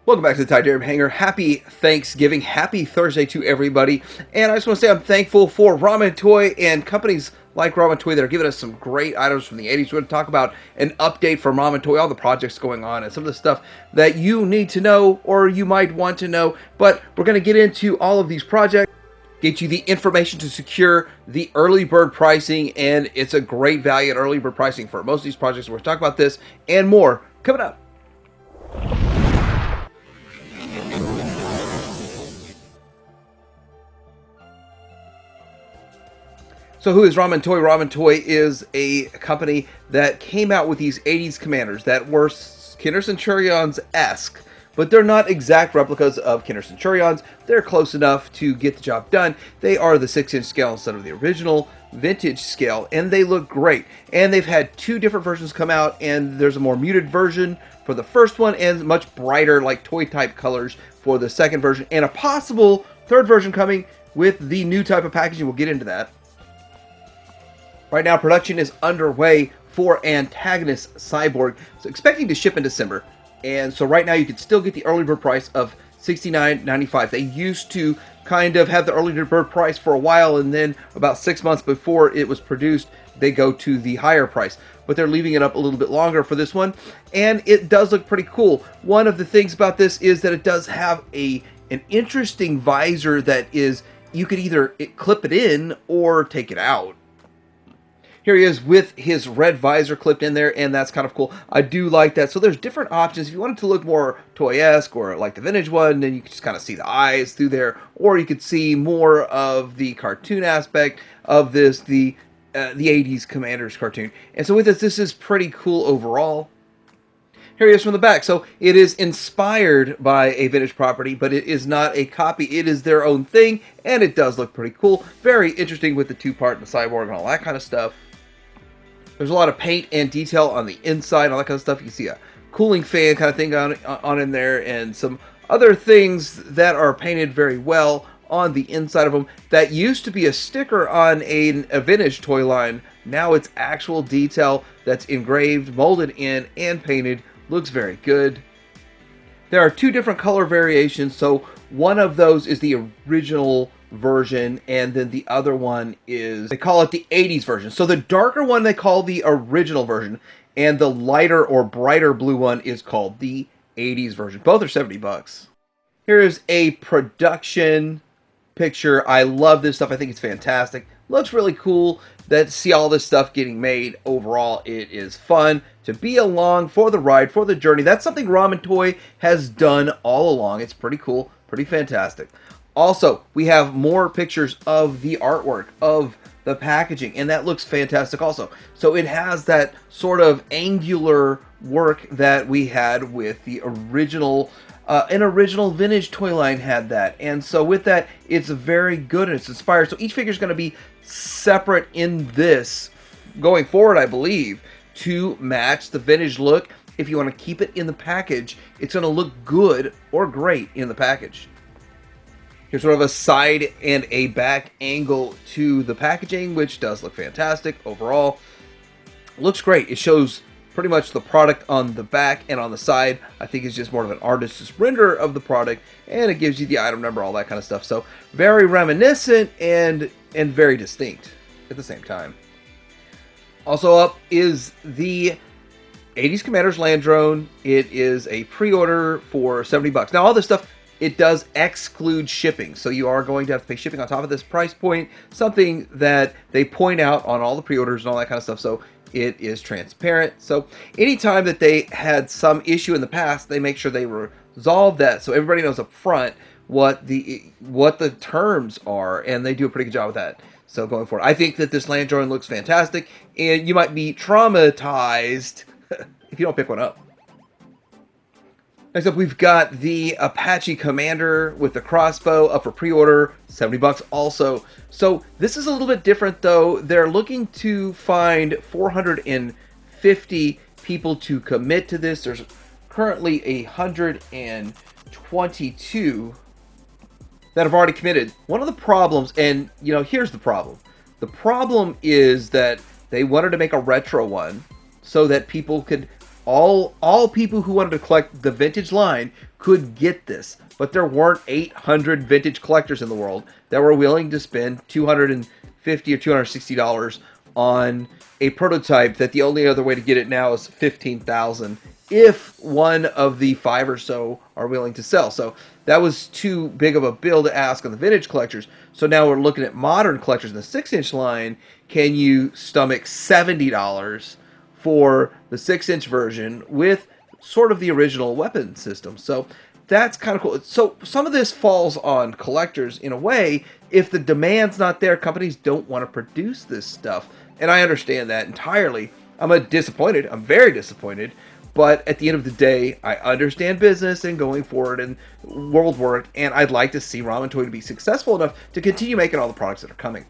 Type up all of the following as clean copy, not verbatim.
Welcome back to the Tide Hanger. Happy Thanksgiving. Happy Thursday to everybody. And I just want to say I'm thankful for Ramen Toy and companies like Ramen Toy that are giving us some great items from the 80s. We're going to talk about an update from Ramen Toy, all the projects going on, and some of the stuff that you need to know or you might want to know. But we're going to get into all of these projects, get you the information to secure the early bird pricing, and it's a great value at early bird pricing for most of these projects. We're going to talk about this and more coming up. So who is Ramen Toy? Ramen Toy is a company that came out with these 80s commanders that were Kinder Centurions-esque, but they're not exact replicas of Kinder Centurions. They're close enough to get the job done. They are the 6-inch scale instead of the original vintage scale, and they look great. And they've had two different versions come out, and there's a more muted version for the first one and much brighter, like toy-type colors for the second version, and a possible third version coming with the new type of packaging. We'll get into that. Right now, production is underway for Antagonist Cyborg. So expecting to ship in December. And so right now you can still get the early bird price of $69.95. They used to kind of have the early bird price for a while, and then about 6 months before it was produced, they go to the higher price. But they're leaving it up a little bit longer for this one. And it does look pretty cool. One of the things about this is that it does have an interesting visor that is, you could either clip it in or take it out. Here he is with his red visor clipped in there, and that's kind of cool. I do like that. So there's different options. If you wanted to look more toy-esque or like the vintage one, then you can just kind of see the eyes through there, or you could see more of the cartoon aspect of this, the 80s Commanders cartoon. And so with this is pretty cool overall. Here he is from the back. So it is inspired by a vintage property, but it is not a copy. It is their own thing, and it does look pretty cool. Very interesting with the two-part and the cyborg and all that kind of stuff. There's a lot of paint and detail on the inside, all that kind of stuff. You can see a cooling fan kind of thing on in there, and some other things that are painted very well on the inside of them. That used to be a sticker on a vintage toy line. Now it's actual detail that's engraved, molded in, and painted. Looks very good. There are two different color variations. So one of those is the original version, and then the other one is, they call it the 80s version. So the darker one they call the original version, and the lighter or brighter blue one is called the 80s version. Both are $70. Here is a production picture. I love this stuff. I think it's fantastic. Looks really cool to see all this stuff getting made. Overall, it is fun to be along for the ride, for the journey. That's something Ramen Toy has done all along. It's pretty cool, pretty fantastic. Also, we have more pictures of the artwork, of the packaging, and that looks fantastic also. So it has that sort of angular work that we had with the original, an original vintage toy line had that. And so with that, it's very good and it's inspired. So each figure is going to be separate in this going forward, I believe, to match the vintage look. If you want to keep it in the package, it's going to look good or great in the package. Here's sort of a side and a back angle to the packaging, which does look fantastic overall. Looks great. It shows pretty much the product on the back, and on the side, I think it's just more of an artist's render of the product, and it gives you the item number, all that kind of stuff. So very reminiscent and very distinct at the same time. Also up is the 80s Commanders Land Drone. It is a pre-order for $70. Now all this stuff, it does exclude shipping, so you are going to have to pay shipping on top of this price point, something that they point out on all the pre-orders and all that kind of stuff, so it is transparent. So anytime that they had some issue in the past, they make sure they resolve that so everybody knows up front what the terms are, and they do a pretty good job with that. So going forward, I think that this land drone looks fantastic, and you might be traumatized if you don't pick one up. Next up, we've got the Apache Commander with the crossbow up for pre-order, $70 also. So this is a little bit different though. They're looking to find 450 people to commit to this. There's currently 122 that have already committed. One of the problems, and here's the problem. The problem is that they wanted to make a retro one so that people could All people who wanted to collect the vintage line could get this, but there weren't 800 vintage collectors in the world that were willing to spend $250 or $260 on a prototype that the only other way to get it now is $15,000 if one of the 5 or so are willing to sell. So that was too big of a bill to ask on the vintage collectors. So now we're looking at modern collectors in the 6-inch line. Can you stomach $70 for the 6-inch version with sort of the original weapon system? So that's kind of cool. So some of this falls on collectors in a way. If the demand's not there, companies don't want to produce this stuff. And I understand that entirely. I'm very disappointed. But at the end of the day, I understand business and going forward and world work. And I'd like to see Ramen Toy to be successful enough to continue making all the products that are coming.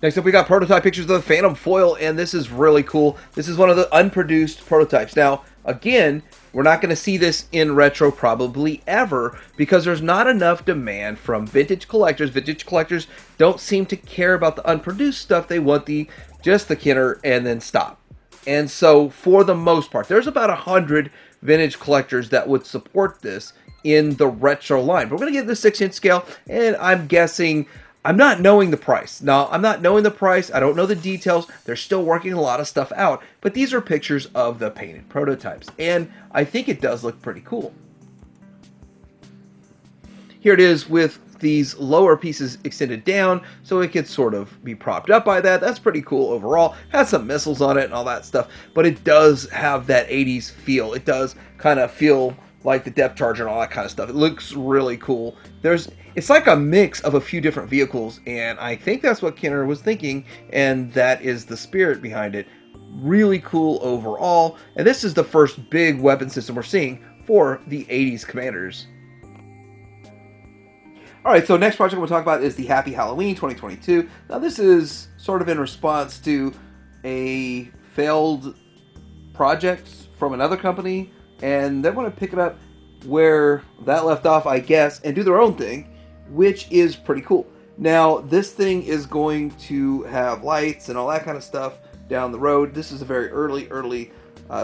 Next up, we got prototype pictures of the Phantom foil, and this is really cool. This is one of the unproduced prototypes. Now, again, we're not going to see this in retro probably ever because there's not enough demand from vintage collectors. Vintage collectors don't seem to care about the unproduced stuff. They want just the Kenner and then stop. And so, for the most part, there's about 100 vintage collectors that would support this in the retro line. But we're going to get the 6-inch scale, and I'm guessing... I'm not knowing the price. Now, I'm not knowing the price. I don't know the details. They're still working a lot of stuff out. But these are pictures of the painted prototypes. And I think it does look pretty cool. Here it is with these lower pieces extended down so it could sort of be propped up by that. That's pretty cool overall. Has some missiles on it and all that stuff. But it does have that 80s feel. It does kind of feel like the depth charger and all that kind of stuff. It looks really cool. It's like a mix of a few different vehicles, and I think that's what Kenner was thinking, and that is the spirit behind it. Really cool overall, and this is the first big weapon system we're seeing for the 80s Commanders. Alright, so next project we'll talk about is the Happy Halloween 2022. Now this is sort of in response to a failed project from another company, and they want to pick it up where that left off, I guess, and do their own thing, which is pretty cool. Now, this thing is going to have lights and all that kind of stuff down the road. This is a very early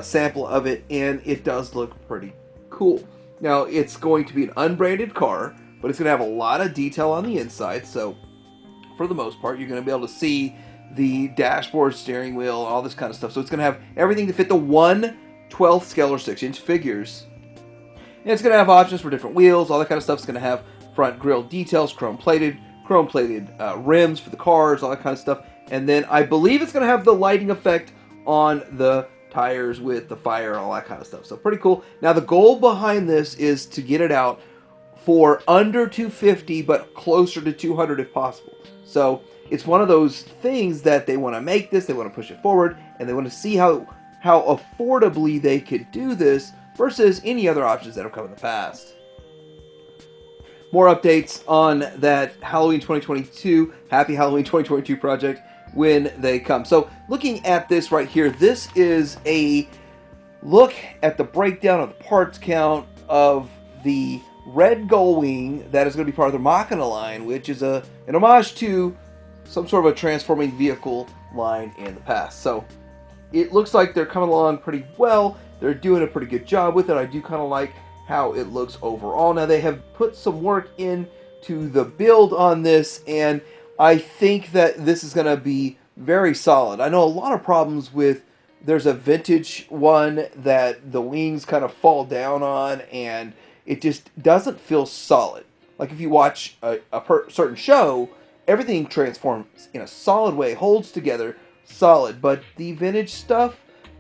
sample of it, and it does look pretty cool. Now, it's going to be an unbranded car, but it's going to have a lot of detail on the inside, so for the most part, you're going to be able to see the dashboard, steering wheel, all this kind of stuff. So it's going to have everything to fit the 1/12 scale or 6-inch figures. And it's going to have options for different wheels, all that kind of stuff. It's going to have front grille details, chrome-plated rims for the cars, all that kind of stuff. And then I believe it's going to have the lighting effect on the tires with the fire and all that kind of stuff. So pretty cool. Now the goal behind this is to get it out for under $250, but closer to $200 if possible. So it's one of those things that they want to make this, they want to push it forward, and they want to see how affordably they could do this versus any other options that have come in the past. More updates on that Halloween 2022, Happy Halloween 2022 project when they come. So looking at this right here, this is a look at the breakdown of the parts count of the red gull wing that is going to be part of the Machina line, which is an homage to some sort of a transforming vehicle line in the past. So it looks like they're coming along pretty well. They're doing a pretty good job with it. I do kind of like how it looks overall. Now, they have put some work into the build on this, and I think that this is going to be very solid. I know a lot of problems with, there's a vintage one that the wings kind of fall down on, and it just doesn't feel solid. Like if you watch a certain show, everything transforms in a solid way, holds together, solid, but the vintage stuff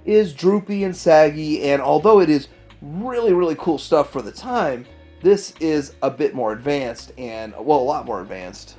is droopy and saggy, and although it is really cool stuff for the time, this is a bit more advanced, and well, a lot more advanced.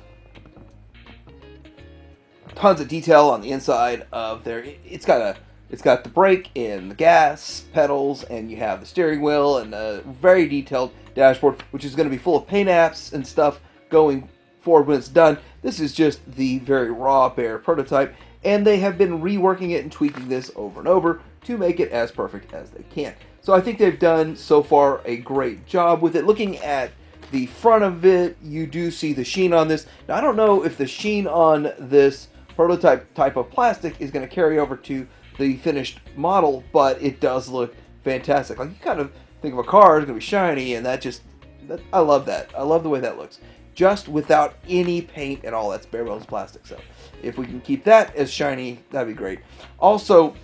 Tons of detail on the inside of there. It's got the brake and the gas pedals, and you have the steering wheel and a very detailed dashboard, which is going to be full of paint apps and stuff going forward when it's done. This is just the very raw, bare prototype, and they have been reworking it and tweaking this over and over to make it as perfect as they can. So I think they've done so far a great job with it. Looking at the front of it, you do see the sheen on this. Now, I don't know if the sheen on this prototype type of plastic is going to carry over to the finished model, but it does look fantastic. Like, you kind of think of a car is going to be shiny, and I love that. I love the way that looks. Just without any paint at all. That's bare bones plastic. So if we can keep that as shiny, that'd be great. Also,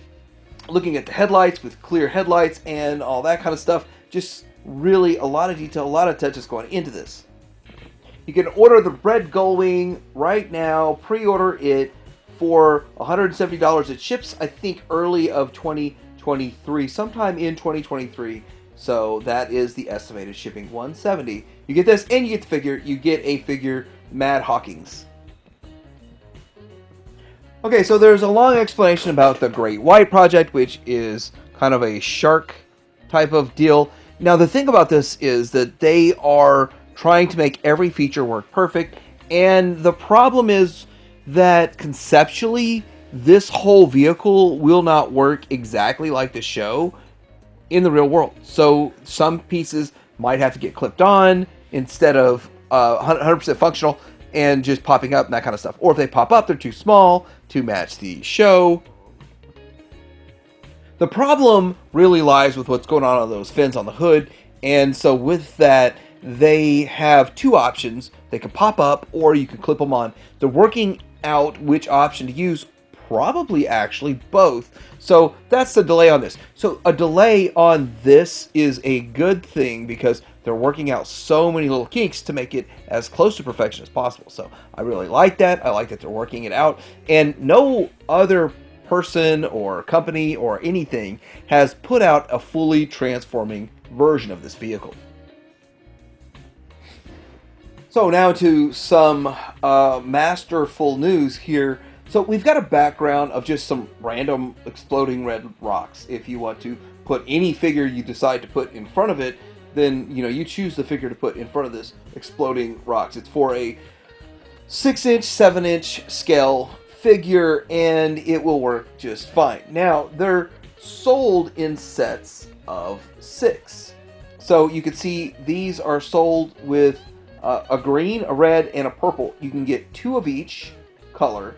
looking at the headlights with clear headlights and all that kind of stuff, just really a lot of detail, a lot of touches going into this. You can order the red Gullwing right now, pre-order it for $170. It ships, I think, early of 2023, sometime in 2023. So that is the estimated shipping, $170. You get this, and you get the figure. You get a figure, Mad Hawkins. Okay, so there's a long explanation about the Great White Project, which is kind of a shark type of deal. Now, the thing about this is that they are trying to make every feature work perfect, and the problem is that conceptually, this whole vehicle will not work exactly like the show in the real world. So some pieces might have to get clipped on instead of 100% functional and just popping up and that kind of stuff. Or if they pop up, they're too small to match the show. The problem really lies with what's going on those fins on the hood. And so with that, they have two options. They can pop up or you can clip them on. They're working out which option to use, probably actually both. So that's the delay on this. So a delay on this is a good thing because they're working out so many little kinks to make it as close to perfection as possible. So I really like that. I like that they're working it out. And no other person or company or anything has put out a fully transforming version of this vehicle. So now to some masterful news here. So we've got a background of just some random exploding red rocks. If you want to put any figure you decide to put in front of it, then you choose the figure to put in front of this exploding rocks. It's for a 6-inch, 7-inch scale figure, and it will work just fine. Now, they're sold in sets of 6. So you can see these are sold with a green, a red, and a purple. You can get 2 of each color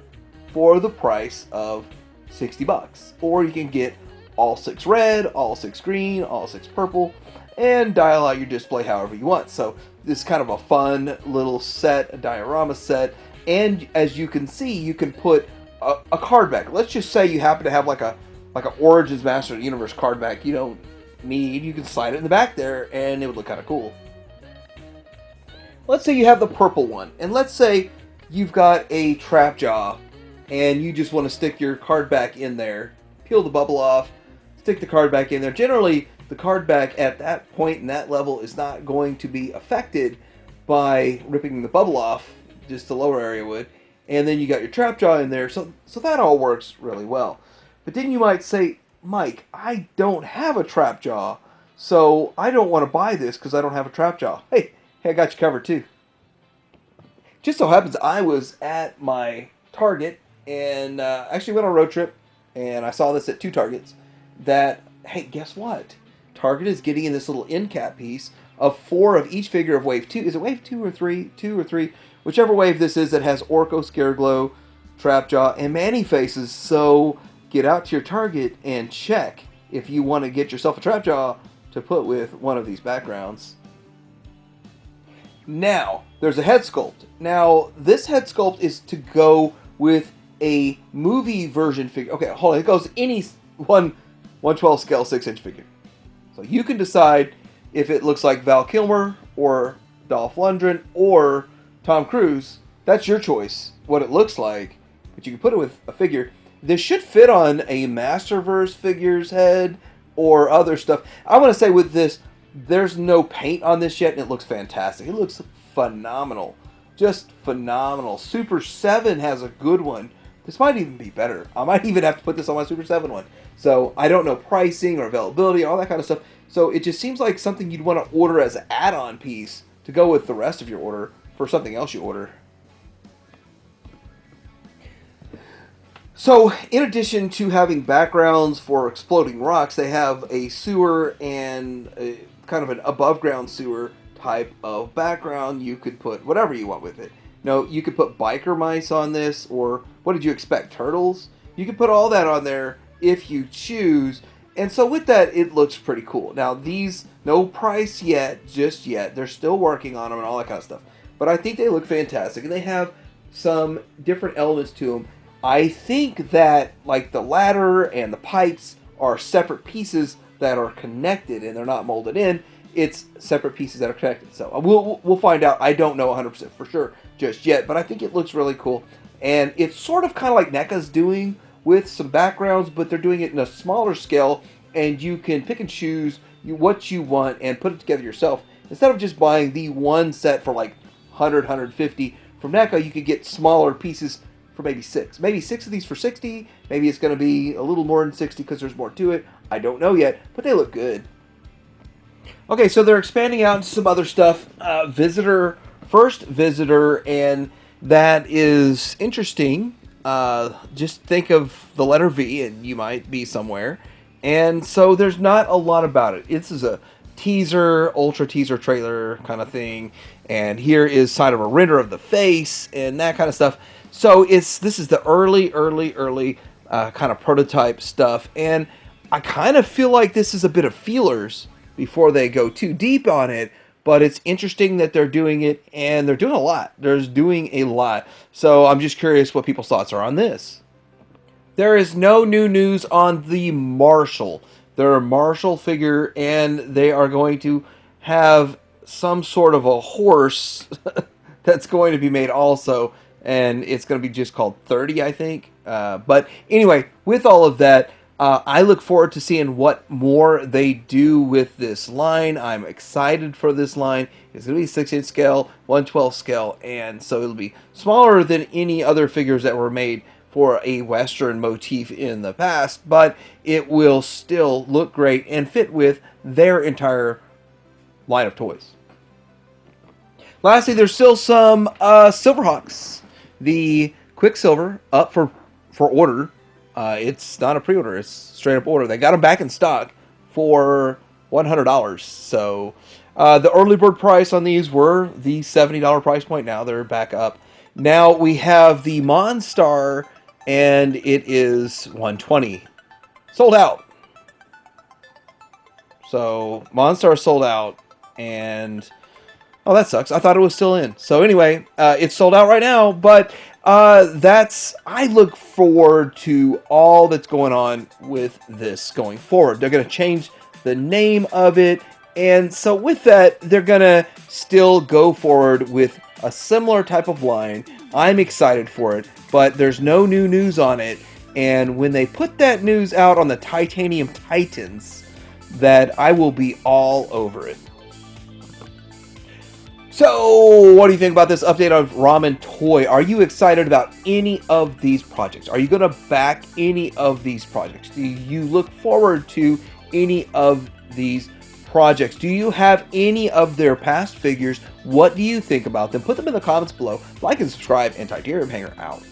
for the price of $60. Or you can get all 6 red, all 6 green, all 6 purple, and dial out your display however you want. So this is kind of a fun little set, a diorama set. And as you can see, you can put a card back. Let's just say you happen to have like a Origins Master of the Universe card back you don't need. You can slide it in the back there and it would look kind of cool. Let's say you have the purple one, and let's say you've got a trap jaw and you just want to stick your card back in there, peel the bubble off, stick the card back in there. Generally, the card back at that point and that level is not going to be affected by ripping the bubble off, just the lower area would. And then you got your trap jaw in there, so that all works really well. But then you might say, Mike, I don't have a trap jaw, so I don't want to buy this because I don't have a trap jaw. Hey, I got you covered too. Just so happens I was at my Target and actually went on a road trip, and I saw this at 2 Targets. That, hey, guess what? Target is getting in this little end cap piece of 4 of each figure of Wave 2. Is it Wave 2 or 3? 2 or 3? Whichever wave this is that has Orko, Scareglow, Trapjaw, and Manny faces. So get out to your Target and check if you want to get yourself a Trapjaw to put with one of these backgrounds. Now, there's a head sculpt. Now, this head sculpt is to go with a movie version figure. Okay, hold on. It goes any 1/12 scale 6-inch figure. So you can decide if it looks like Val Kilmer or Dolph Lundgren or Tom Cruise. That's your choice, what it looks like. But you can put it with a figure. This should fit on a Masterverse figure's head or other stuff. I want to say with this, there's no paint on this yet, and it looks fantastic. It looks phenomenal. Just phenomenal. Super 7 has a good one. This might even be better. I might even have to put this on my Super 7 one. So I don't know pricing or availability, all that kind of stuff. So it just seems like something you'd want to order as an add-on piece to go with the rest of your order for something else you order. So in addition to having backgrounds for exploding rocks, they have a sewer and kind of an above-ground sewer type of background. You could put whatever you want with it. No, you could put biker mice on this, or what did you expect, turtles? You could put all that on there if you choose. And so with that, it looks pretty cool. Now these, no price yet, just yet. They're still working on them and all that kind of stuff. But I think they look fantastic, and they have some different elements to them. I think that like the ladder and the pipes are separate pieces that are connected, and they're not molded in. It's separate pieces that are connected. So we'll find out. I don't know 100% for sure just yet, but I think it looks really cool. And it's sort of kind of like NECA's doing with some backgrounds, but they're doing it in a smaller scale, and you can pick and choose what you want and put it together yourself. Instead of just buying the one set for like 100, 150 from NECA, you could get smaller pieces for maybe 6. Maybe 6 of these for 60. Maybe it's going to be a little more than 60 because there's more to it. I don't know yet, but they look good. Okay, so they're expanding out into some other stuff. First visitor, and that is interesting. Just think of the letter V, and you might be somewhere. And so there's not a lot about it. This is a teaser, ultra teaser trailer kind of thing. And here is side of a render of the face and that kind of stuff. So this is the early kind of prototype stuff. And I kind of feel like this is a bit of feelers before they go too deep on it. But it's interesting that they're doing it, and they're doing a lot. They're doing a lot. So I'm just curious what people's thoughts are on this. There is no new news on the Marshall. They're a Marshall figure, and they are going to have some sort of a horse that's going to be made also. And it's going to be just called 30, I think. But anyway, with all of that, I look forward to seeing what more they do with this line. I'm excited for this line. It's going to be 6-inch scale, 1/12 scale, and so it'll be smaller than any other figures that were made for a Western motif in the past, but it will still look great and fit with their entire line of toys. Lastly, there's still some Silverhawks. The Quicksilver up for order. It's not a pre-order, it's straight up order. They got them back in stock for $100. So the early bird price on these were the $70 price point. Now they're back up. Now we have the Monstar, and it is $120. Sold out. So Monstar sold out, and oh, that sucks. I thought it was still in. So anyway, it's sold out right now, but I look forward to all that's going on with this going forward. They're going to change the name of it, and so with that, they're going to still go forward with a similar type of line. I'm excited for it, but there's no new news on it, and when they put that news out on the Titanium Titans, that I will be all over it. So, what do you think about this update of Ramen Toy? Are you excited about any of these projects? Are you going to back any of these projects? Do you look forward to any of these projects? Do you have any of their past figures? What do you think about them? Put them in the comments below. Like and subscribe, and Titanium Hanger out.